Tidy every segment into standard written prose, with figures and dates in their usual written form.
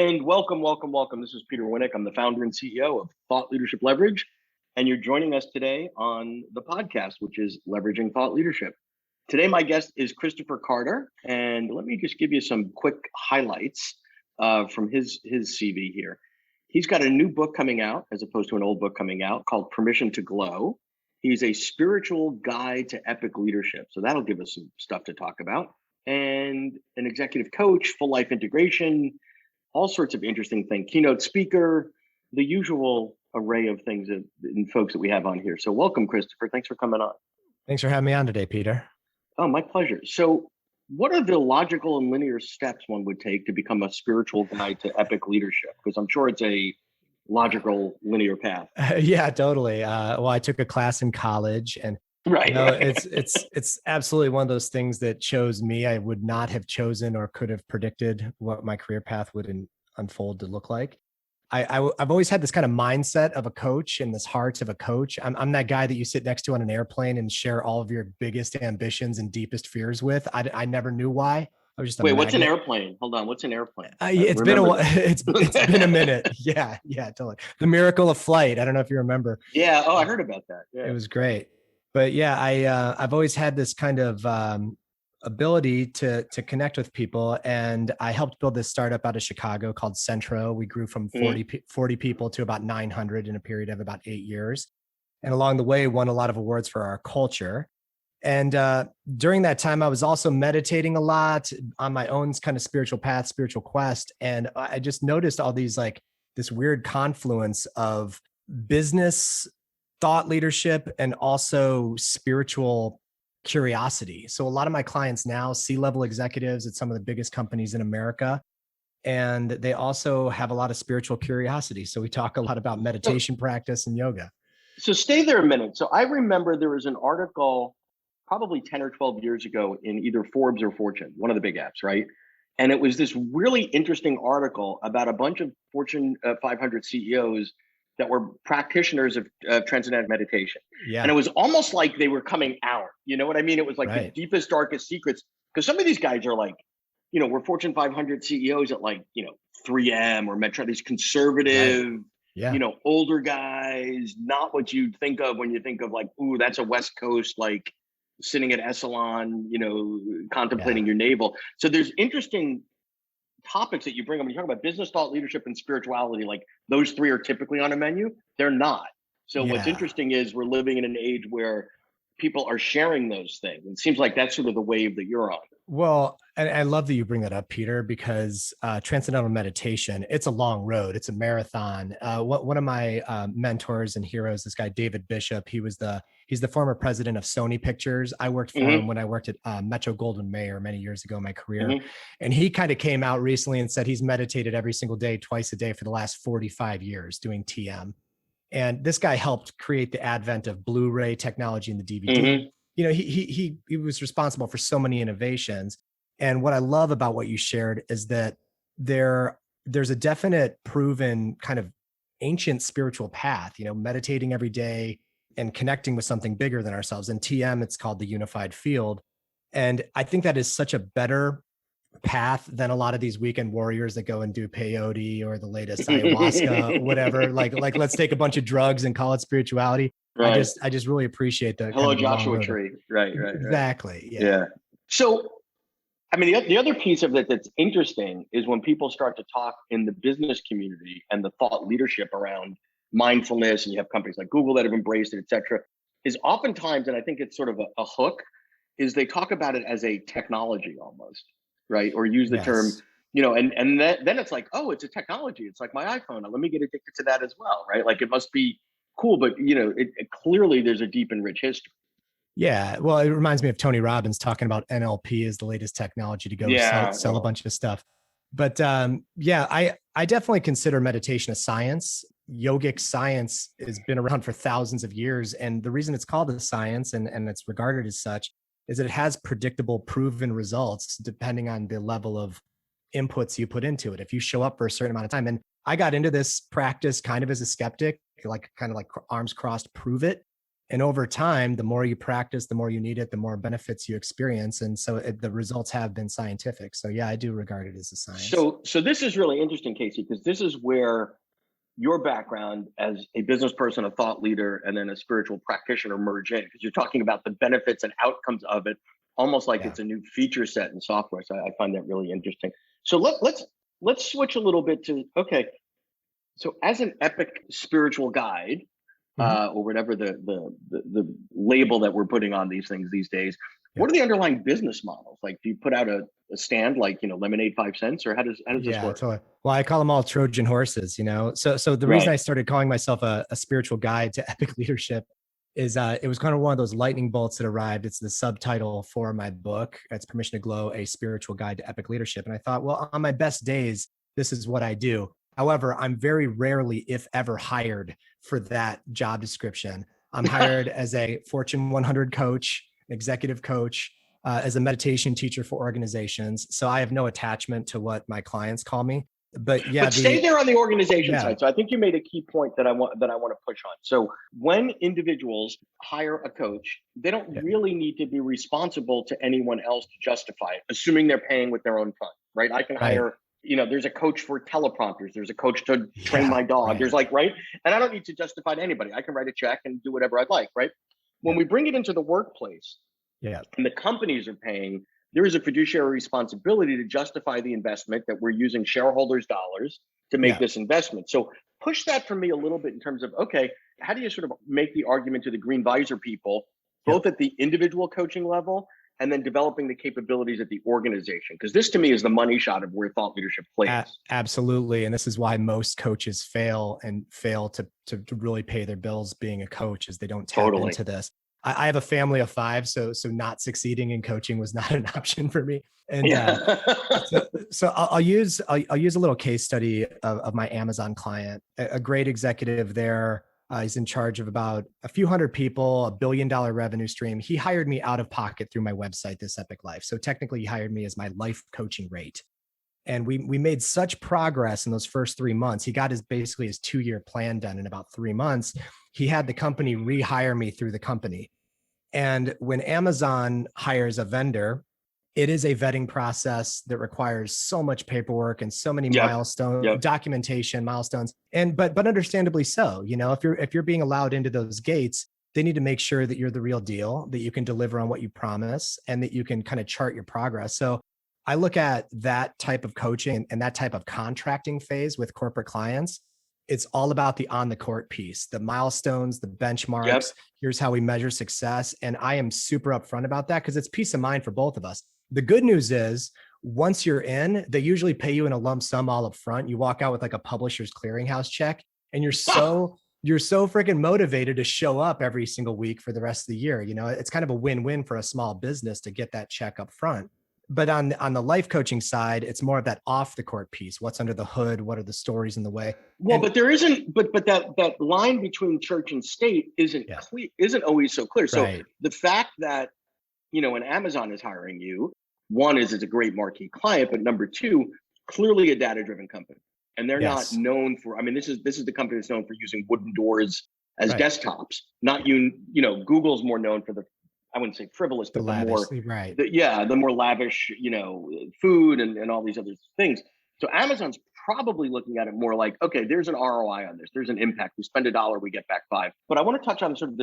And welcome, welcome, welcome. This is Peter Winnick. I'm the founder and CEO of Thought Leadership Leverage. And you're joining us today on the podcast, which is Leveraging Thought Leadership. Today, my guest is Kristoffer Carter. And let me just give you some quick highlights from his CV here. He's got a new book coming out, as opposed to an old book coming out, called Permission to Glow. He's a spiritual guide to epic leadership. So that'll give us some stuff to talk about. And an executive coach, full life integration, all sorts of interesting things, keynote speaker, the usual array of things and folks that we have on here. So welcome, Kristoffer. Thanks for coming on. Thanks for having me on today, Peter. Oh, my pleasure. So what are the logical and linear steps one would take to become a spiritual guide to epic leadership? Because I'm sure it's a logical, linear path. Yeah, totally. Well, I took a class in college, and right. It's absolutely one of those things that chose me. I would not have chosen or could have predicted what my career path would unfold to look like. I've always had this kind of mindset of a coach and this heart of a coach. I'm that guy that you sit next to on an airplane and share all of your biggest ambitions and deepest fears with. I never knew why. I was just Wait, what's an airplane? Hold on, what's an airplane? It's been a minute. Yeah, totally. The miracle of flight. I don't know if you remember. Yeah. Oh, I heard about that. Yeah. It was great. But yeah, I've always had this kind of ability to connect with people, and I helped build this startup out of Chicago called Centro. We grew from 40 people to about 900 in a period of about 8 years, and along the way won a lot of awards for our culture. And during that time, I was also meditating a lot on my own kind of spiritual path, spiritual quest, and I just noticed all these this weird confluence of business, thought leadership, and also spiritual curiosity. So a lot of my clients now, C-level executives at some of the biggest companies in America, and they also have a lot of spiritual curiosity. So we talk a lot about meditation practice and yoga. So stay there a minute. So I remember there was an article probably 10 or 12 years ago in either Forbes or Fortune, one of the big apps, right? And it was this really interesting article about a bunch of Fortune 500 CEOs that were practitioners of transcendental meditation. Yeah. And it was almost like they were coming out. You know what I mean? It was like the deepest, darkest secrets. Because some of these guys are we're Fortune 500 CEOs at 3M or Metro, these conservative, older guys, not what you'd think of when you think of ooh, that's a West Coast, sitting at Esalen, contemplating your navel. So there's interesting topics that you bring up when you talk about business, thought leadership, and spirituality. Those three are typically on a menu. They're not. So what's interesting is we're living in an age where people are sharing those things. It seems like that's sort of the wave that you're on. Well, and I love that you bring that up, Peter, because transcendental meditation, it's a long road. It's a marathon. One of my mentors and heroes, this guy, David Bishop, he's the former president of Sony Pictures. I worked for him when I worked at Metro-Goldwyn-Mayer many years ago in my career. And he kind of came out recently and said he's meditated every single day, twice a day for the last 45 years doing TM. And this guy helped create the advent of Blu-ray technology and the DVD. He was responsible for so many innovations. And what I love about what you shared is that there's a definite proven kind of ancient spiritual path, meditating every day and connecting with something bigger than ourselves. In TM, it's called the unified field. And I think that is such a better path than a lot of these weekend warriors that go and do peyote or the latest ayahuasca, whatever, let's take a bunch of drugs and call it spirituality. Right. I just really appreciate the hello Joshua tree. Right. Exactly. Yeah. So, I mean, the other piece of it that's interesting is when people start to talk in the business community and the thought leadership around mindfulness, and you have companies like Google that have embraced it, et cetera, is oftentimes, and I think it's sort of a hook, is they talk about it as a technology almost. Right. Or use the term, and then it's like, oh, it's a technology. It's like my iPhone. Let me get addicted to that as well. Right. It must be cool. But, it clearly there's a deep and rich history. Yeah. Well, it reminds me of Tony Robbins talking about NLP as the latest technology to go sell a bunch of stuff. But I definitely consider meditation a science. Yogic science has been around for thousands of years. And the reason it's called a science and it's regarded as such is that it has predictable, proven results depending on the level of inputs you put into it. If you show up for a certain amount of time, and I got into this practice kind of as a skeptic, kind of arms crossed, prove it. And over time, the more you practice, the more you need it, the more benefits you experience. And so the results have been scientific. So yeah, I do regard it as a science. So this is really interesting, Casey, because this is where your background as a business person, a thought leader, and then a spiritual practitioner merge in, because you're talking about the benefits and outcomes of it, almost like Yeah. it's a new feature set in software. So I find that really interesting. So let's switch a little bit to, okay, so as an epic spiritual guide, Mhm. or whatever the label that we're putting on these things these days, Yeah. what are the underlying business models? Like, do you put out a stand like, lemonade 5 cents, or how does this Yeah, work? totally. Well, I call them all Trojan horses, So the reason Right. I started calling myself a spiritual guide to epic leadership is it was kind of one of those lightning bolts that arrived. It's the subtitle for my book. It's Permission to Glow, a spiritual guide to epic leadership. And I thought, well, on my best days, this is what I do. However, I'm very rarely, if ever, hired for that job description. I'm hired as a Fortune 100 coach, executive coach, as a meditation teacher for organizations. So I have no attachment to what my clients call me. But yeah, But stay there on the organization yeah, side. So I think you made a key point that I want to push on. So when individuals hire a coach, they don't yeah, really need to be responsible to anyone else to justify it, assuming they're paying with their own funds, right? I can right. hire, there's a coach for teleprompters, there's a coach to train Yeah, my dog. right. There's like, right? And I don't need to justify to anybody. I can write a check and do whatever I'd like, right? When Yeah, we bring it into the workplace, yeah, and the companies are paying, there is a fiduciary responsibility to justify the investment, that we're using shareholders' dollars to make yeah. this investment. So push that for me a little bit in terms of, okay, how do you sort of make the argument to the green visor people, Yep. both at the individual coaching level and then developing the capabilities at the organization? Because this to me is the money shot of where thought leadership plays. Absolutely. And this is why most coaches fail to really pay their bills being a coach, is they don't tap Totally. into this. I have a family of five, so not succeeding in coaching was not an option for me. And Yeah. so I'll use a little case study of my Amazon client, a great executive there. He's in charge of about a few hundred people, $1 billion revenue stream. He hired me out of pocket through my website, This Epic Life. So technically, he hired me as my life coaching rate. And we made such progress in those first 3 months. He got basically his 2-year plan done in about 3 months. He had the company rehire me through the company. And when Amazon hires a vendor, it is a vetting process that requires so much paperwork and so many Yep. milestone Yep. documentation milestones. And but understandably so. If you're being allowed into those gates, they need to make sure that you're the real deal, that you can deliver on what you promise, and that you can kind of chart your progress. So I look at that type of coaching and that type of contracting phase with corporate clients. It's all about the on the court piece, the milestones, the benchmarks. Yep. Here's how we measure success. And I am super upfront about that because it's peace of mind for both of us. The good news is, once you're in, they usually pay you in a lump sum all up front. You walk out with like a publisher's clearinghouse check, and you're so freaking motivated to show up every single week for the rest of the year. It's kind of a win-win for a small business to get that check up front. But on the life coaching side, it's more of that off the court piece. What's under the hood? What are the stories in the way? Well, And but there isn't, but that line between church and state isn't yeah, clear, isn't always so clear. So right. the fact that, when Amazon is hiring you, one is it's a great marquee client, but number two, clearly a data-driven company. And they're not Yes. known for, I mean, this is the company that's known for using wooden doors as Right. desktops. Not Google's more known for the, I wouldn't say frivolous, The but the more, lavishly, right. the more lavish, food and all these other things. So Amazon's probably looking at it more like, okay, there's an ROI on this. There's an impact. We spend $1, we get back 5. But I want to touch on sort of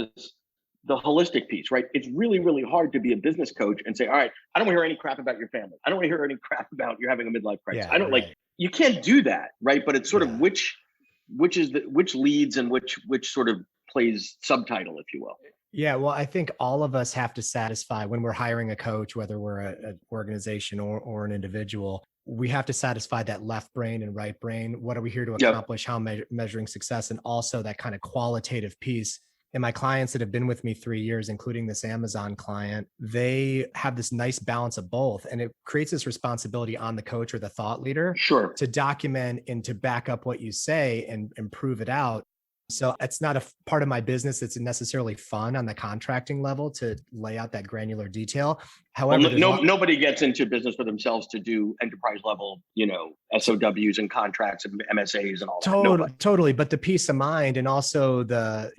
the holistic piece, right? It's really, really hard to be a business coach and say, all right, I don't want to hear any crap about your family. I don't want to hear any crap about you having a midlife crisis. I Yeah, don't right. you can't do that, right? But it's sort of Yeah. which leads and which sort of plays subtitle, if you will. Yeah, well, I think all of us have to satisfy when we're hiring a coach, whether we're an organization or an individual, we have to satisfy that left brain and right brain. What are we here to Yep. accomplish? How measuring success, and also that kind of qualitative piece. And my clients that have been with me 3 years, including this Amazon client, they have this nice balance of both. And it creates this responsibility on the coach or the thought leader Sure. to document and to back up what you say and prove it out. So it's not a part of my business that's necessarily fun on the contracting level to lay out that granular detail. Well, However, there's a lot. nobody gets into business for themselves to do enterprise level, SOWs and contracts and MSAs and all that. Nobody. Totally. But the peace of mind, and also the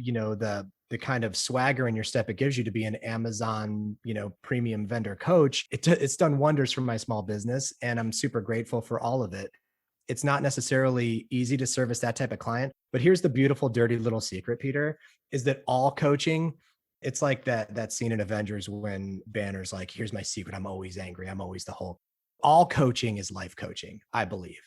the kind of swagger in your step it gives you to be an Amazon, premium vendor coach, it's done wonders for my small business. And I'm super grateful for all of it. It's not necessarily easy to service that type of client, but here's the beautiful, dirty little secret, Peter, is that all coaching, it's like that scene in Avengers when Banner's like, here's my secret. I'm always angry. I'm always the Hulk. All coaching is life coaching, I believe.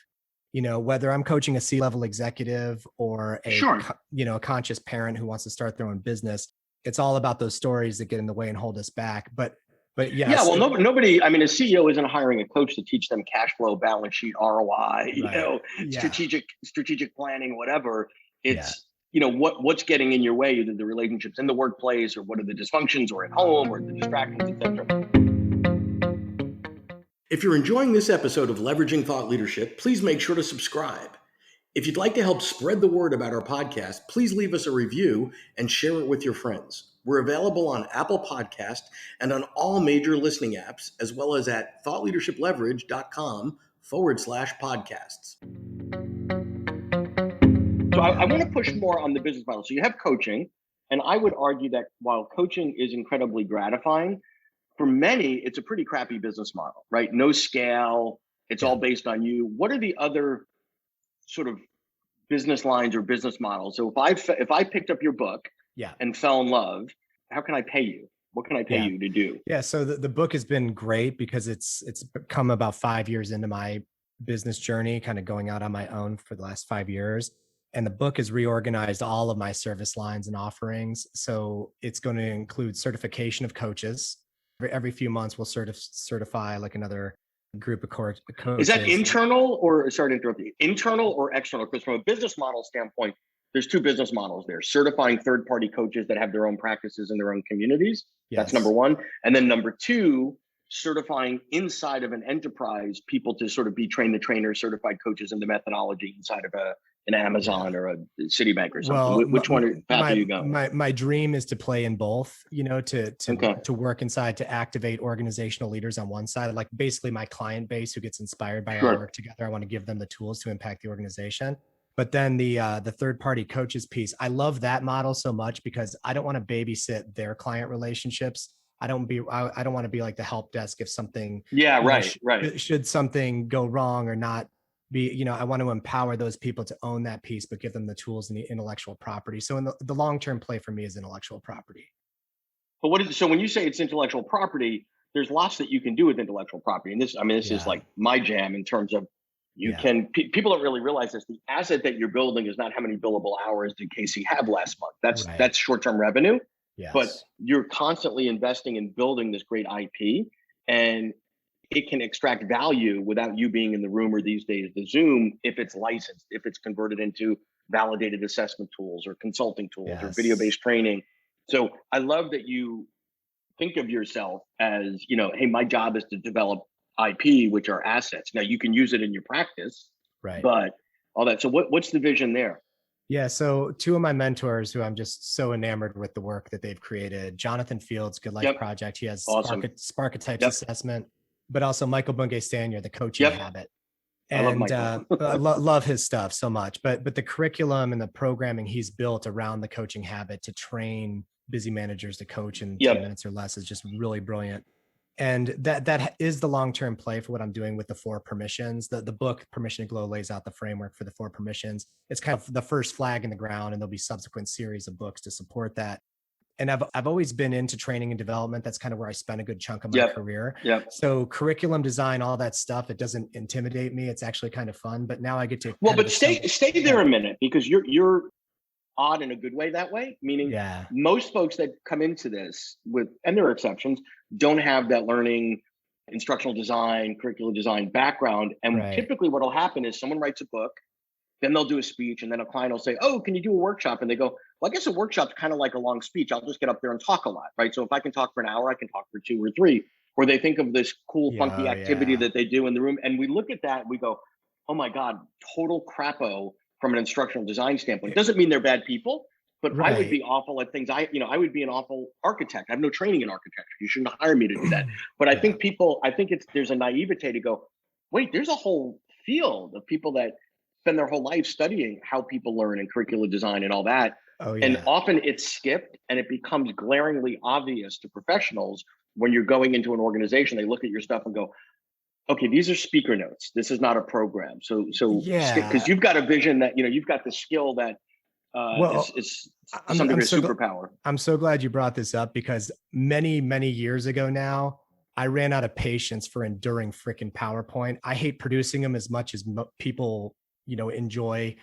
Whether I'm coaching a C-level executive or Sure. a conscious parent who wants to start their own business, it's all about those stories that get in the way and hold us back. But Yeah, yes, well, nobody. I mean, a CEO isn't hiring a coach to teach them cash flow, balance sheet, ROI, right. Yeah. strategic planning, whatever. Yeah. It's what's getting in your way, either the relationships in the workplace, or what are the dysfunctions, or at home, or the distractions, etc. If you're enjoying this episode of Leveraging Thought Leadership, please make sure to subscribe. If you'd like to help spread the word about our podcast, please leave us a review and share it with your friends. We're available on Apple Podcast and on all major listening apps, as well as at thoughtleadershipleverage.com/podcasts. So I want to push more on the business model. So you have coaching, and I would argue that while coaching is incredibly gratifying, for many, it's a pretty crappy business model, right? No scale. It's all based on you. What are the other sort of business lines or business models? So if I picked up your book Yeah. and fell in love, how can I pay you? What can I pay you to do? Yeah. So the book has been great because it's come about 5 years into my business journey, kind of going out on my own for the last 5 years. And the book has reorganized all of my service lines and offerings. So it's going to include certification of coaches. Every few months, we'll certify like another group of coaches. Is that internal or, sorry to interrupt you, internal or external? Because from a business model standpoint, there's two business models there: certifying third-party coaches that have their own practices in their own communities. Yes. That's number one. And then number two, certifying inside of an enterprise people to sort of be train the trainer, certified coaches in the methodology inside of an Amazon or a Citibank or something. Well, Which path are you going? My dream is to play in both, Okay. to work inside, to activate organizational leaders on one side, like basically my client base who gets inspired by our work together. I want to give them the tools to impact the organization. But then the third party coaches piece, I love that model so much because I don't want to babysit their client relationships. I don't want to be like the help desk if something, right. should something go wrong or not be, I want to empower those people to own that piece, but give them the tools and the intellectual property. So in the long-term play for me is intellectual property. But so when you say it's intellectual property, there's lots that you can do with intellectual property. And this is like my jam in terms of people don't really realize this. The asset that you're building is not how many billable hours did Casey have last month. That's short-term revenue. Yes. But you're constantly investing in building this great IP, and it can extract value without you being in the room, or these days the Zoom, if it's licensed, if it's converted into validated assessment tools or consulting tools or video-based training. So I love that you think of yourself as, hey, my job is to develop IP, which are assets. Now you can use it in your practice, right? But all that. So what's the vision there? Yeah. So two of my mentors who I'm just so enamored with the work that they've created, Jonathan Fields, Good Life Project. He has Sparketypes assessment, but also Michael Bungay Stanier, the coaching habit. And I love his stuff so much, but the curriculum and the programming he's built around the coaching habit to train busy managers to coach in 10 minutes or less is just really brilliant. And that is the long-term play for what I'm doing with the 4 permissions. The book Permission to Glow lays out the framework for the 4 permissions. It's kind of the first flag in the ground, and there'll be subsequent series of books to support that. And I've always been into training and development. That's kind of where I spent a good chunk of my career. So curriculum design, all that stuff, it doesn't intimidate me. It's actually kind of fun. But now I get to stay there a minute, because you're odd in a good way that way. Meaning, most folks that come into this and there are exceptions, don't have that learning, instructional design, curricular design background. And typically what will happen is someone writes a book, then they'll do a speech, and then a client will say, oh, can you do a workshop? And they go, well, I guess a workshop's kind of like a long speech. I'll just get up there and talk a lot, right? So if I can talk for an hour, I can talk for 2 or 3. Or they think of this cool, funky activity that they do in the room. And we look at that, we go, oh my God, total crapo from an instructional design standpoint. It doesn't mean they're bad people, but I would be awful at things. I would be an awful architect. I have no training in architecture. You shouldn't hire me to do that. But I think there's a naivete to go, wait, there's a whole field of people that spend their whole life studying how people learn and curricular design and all that. Oh And yeah. often it's skipped, and it becomes glaringly obvious to professionals when you're going into an organization. They look at your stuff and go, okay, these are speaker notes. This is not a program. So skip, because Yeah. you've got a vision that, you've got the skill that Well, is to I'm some I'm degree a so superpower. I'm so glad you brought this up because many years ago now, I ran out of patience for enduring freaking PowerPoint. I hate producing them as much as people, enjoy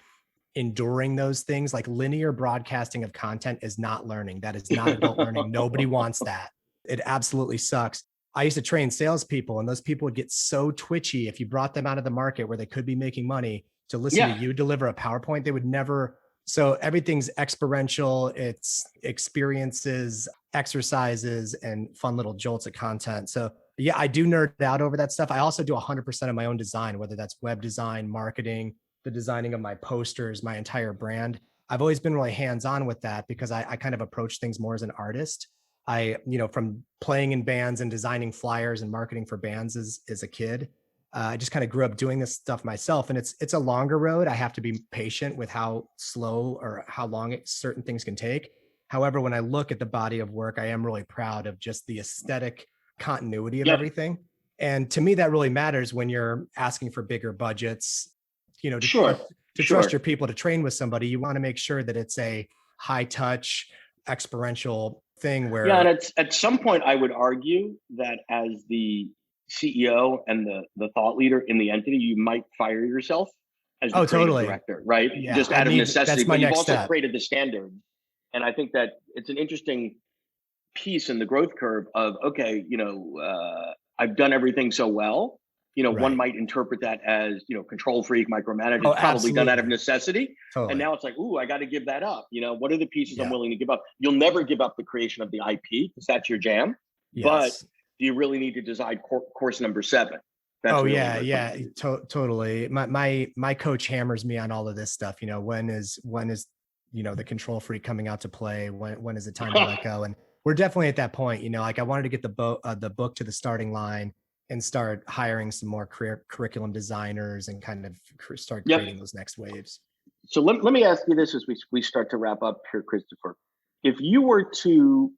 enduring those things. Like linear broadcasting of content is not learning. That is not adult learning. Nobody wants that. It absolutely sucks. I used to train salespeople, and those people would get so twitchy if you brought them out of the market where they could be making money to listen to Yeah, you deliver a PowerPoint. They would never. So everything's experiential. It's experiences, exercises, and fun little jolts of content. So yeah, I do nerd out over that stuff. I also do 100% of my own design, whether that's web design, marketing, the designing of my posters, my entire brand. I've always been really hands-on with that because I kind of approach things more as an artist. From playing in bands and designing flyers and marketing for bands as a kid, I just kind of grew up doing this stuff myself, and it's a longer road. I have to be patient with how slow or how long certain things can take. However, when I look at the body of work, I am really proud of just the aesthetic continuity of yep, everything. And to me, that really matters when you're asking for bigger budgets. To sure, trust sure. your people to train with somebody, you want to make sure that it's a high touch, experiential thing Yeah, and where. at some point, I would argue that as the CEO and the thought leader in the entity, you might fire yourself as the Oh, creative totally. director, right? Yeah, Just out of necessity, that's my but you've next also step. created the standard. And I think that it's an interesting piece in the growth curve of, okay, I've done everything so well. One Right. might interpret that as, control freak, micromanage. Oh, It's probably done out of absolutely. necessity. And Totally. now it's like, ooh, I got to give that up. What are the pieces I'm Yeah. willing to give up? You'll never give up the creation of the IP because that's your jam. But Yes. do you really need to design course number 7? That's Oh really yeah, where it comes yeah, to. totally. My coach hammers me on all of this stuff. When is the control freak coming out to play? When is it time to let go? And we're definitely at that point. Like I wanted to get the book to the starting line and start hiring some more curriculum designers and kind of start Yep. creating those next waves. So let me ask you this as we start to wrap up here, Kristoffer. If you were to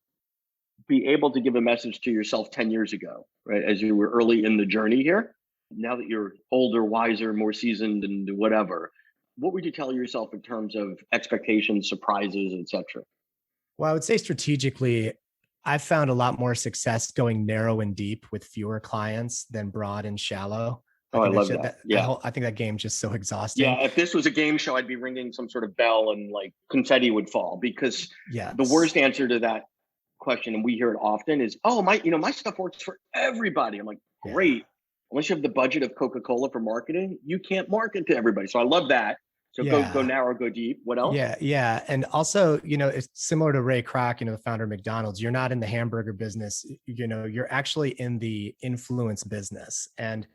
be able to give a message to yourself 10 years ago, right? As you were early in the journey here, now that you're older, wiser, more seasoned, and whatever, what would you tell yourself in terms of expectations, surprises, etc.? Well, I would say strategically, I've found a lot more success going narrow and deep with fewer clients than broad and shallow. I Oh, I think that's love just, that. that Yeah. whole. I think that game's just so Yeah. exhausting. If this was a game show, I'd be ringing some sort of bell and like confetti would fall because the Yes. worst answer to that question, and we hear it often, is, oh, my stuff works for everybody. I'm like, Yeah. great. Unless you have the budget of Coca-Cola for marketing, you can't market to everybody. So I love that. So go Yeah. narrow, go deep. What else? Yeah. And also, it's similar to Ray Kroc, the founder of McDonald's. You're not in the hamburger business, you're actually in the influence business. And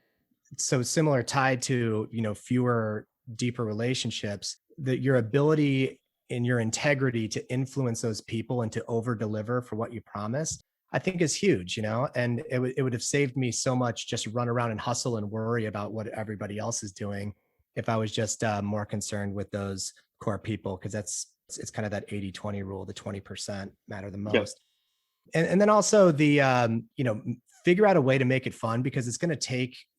so similar tied to, fewer, deeper relationships, that your ability and your integrity to influence those people and to over deliver for what you promised, I think is huge, and it would have saved me so much just run around and hustle and worry about what everybody else is doing if I was just more concerned with those core people, because it's kind of that 80-20 rule, the 20% matter the Yeah. most. And then also the figure out a way to make it fun, because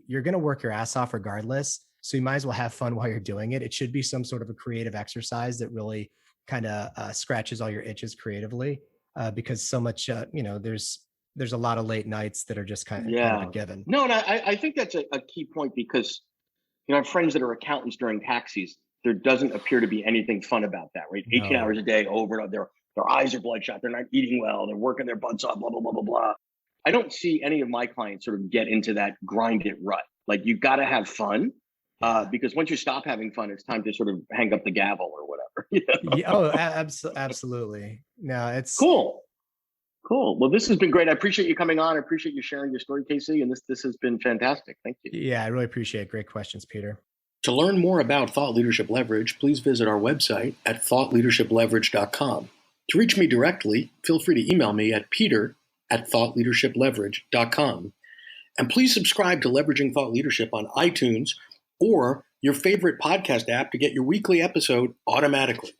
you're going to work your ass off regardless, so you might as well have fun while you're doing it. It should be some sort of a creative exercise that really kind of scratches all your itches creatively, because so much there's a lot of late nights that are just kind of a Yeah. given. No, and I think that's a key point because, I have friends that are accountants during tax season. There doesn't appear to be anything fun about that, right? 18 hours a No. day over and over. Their eyes are bloodshot. They're not eating well. They're working their butts off, blah, blah, blah, blah, blah. I don't see any of my clients sort of get into that grind it rut. Like you got to have fun Yeah. because once you stop having fun, it's time to sort of hang up the gavel or whatever. Yeah. Oh, absolutely. No, it's. Cool. Cool. Well, this has been great. I appreciate you coming on. I appreciate you sharing your story, Casey. And this has been fantastic. Thank you. Yeah, I really appreciate it. Great questions, Peter. To learn more about Thought Leadership Leverage, please visit our website at thoughtleadershipleverage.com. To reach me directly, feel free to email me at peter@thoughtleadershipleverage.com. And please subscribe to Leveraging Thought Leadership on iTunes or your favorite podcast app to get your weekly episode automatically.